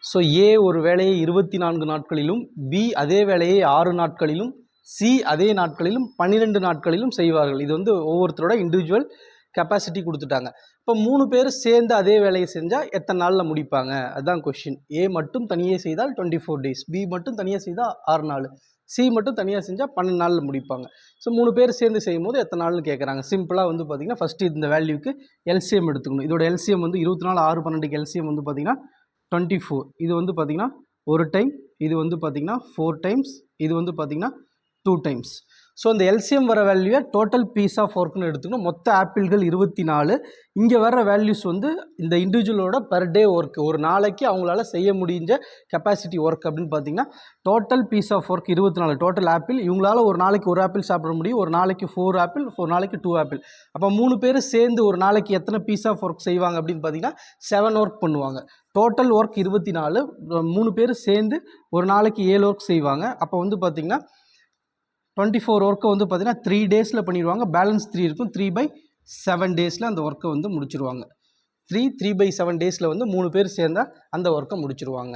So ஏ ஒரு வேலையை 24 நாட்களிலும், பி அதே வேலையை 6 நாட்களிலும், சி அதே நாட்களிலும் 12 நாட்களிலும் செய்வார்கள். இது வந்து ஒவ்வொருத்தரோட இண்டிவிஜுவல் கெப்பாசிட்டி கொடுத்துட்டாங்க. இப்போ 3 பேர் சேர்ந்து அதே வேலையை செஞ்சால் எத்தனை நாளில் முடிப்பாங்க, அதுதான் கொஷின். ஏ மட்டும் தனியே செய்தால் 24 days, பி மட்டும் தனியாக செய்தால் 6 நாள், சி மட்டும் தனியாக செஞ்சால் 12 நாளில் முடிப்பாங்க. ஸோ 3 பேர் சேர்ந்து செய்யும் போது எத்தனை நாள்னு கேட்குறாங்க. சிம்பிளாக வந்து பார்த்திங்கன்னா ஃபஸ்ட்டு இந்த வேல்யூக்கு எல்சிஎம் எடுத்துக்கணும். இதோட எல்சிஎம் வந்து 24 6 12க்கு எல்சிஎம் வந்து பார்த்திங்கன்னா 24. இது வந்து பார்த்திங்கன்னா ஒரு டைம், இது வந்து பார்த்திங்கன்னா 4 டைம்ஸ், இது வந்து பார்த்திங்கன்னா 2 டைம்ஸ். ஸோ இந்த எல்சிஎம் வர வேல்யூவை டோட்டல் பீஸ் ஆஃப் ஒர்க்னு எடுத்துக்கணும். மொத்த ஆப்பிள்கள் 24. இங்கே வர வேல்யூஸ் வந்து இந்த இண்டிவிஜுவலோட பர் டே ஒர்க், ஒரு நாளைக்கு அவங்களால செய்ய முடிஞ்ச கெப்பாசிட்டி ஒர்க் அப்படின்னு பார்த்தீங்கன்னா total piece of work 24. Total apple இவங்களால ஒரு நாளைக்கு ஒரு ஆப்பிள் சாப்பிட முடியும், ஒரு நாளைக்கு 4 ஆப்பிள், ஒரு நாளைக்கு 2 ஆப்பிள். அப்போ 3 பேர் சேர்ந்து ஒரு நாளைக்கு எத்தனை பீஸ் ஆஃப் ஒர்க் செய்வாங்க அப்படின்னு பார்த்தீங்கன்னா 7 ஒர்க் பண்ணுவாங்க. டோட்டல் ஒர்க் 24, 3 பேர் சேர்ந்து ஒரு நாளைக்கு 7 ஒர்க் செய்வாங்க. அப்போ வந்து பார்த்திங்கன்னா 24 ஒர்க்கை வந்து பார்த்திங்கன்னா 3 டேஸில் பண்ணிடுவாங்க. பேலன்ஸ் 3 இருக்கும். 3/7 டேஸில் அந்த ஒர்க்கை வந்து முடிச்சிருவாங்க. 3/7 டேஸில் வந்து 3 பேர் சேர்ந்தால் அந்த ஒர்க்கை முடிச்சிருவாங்க.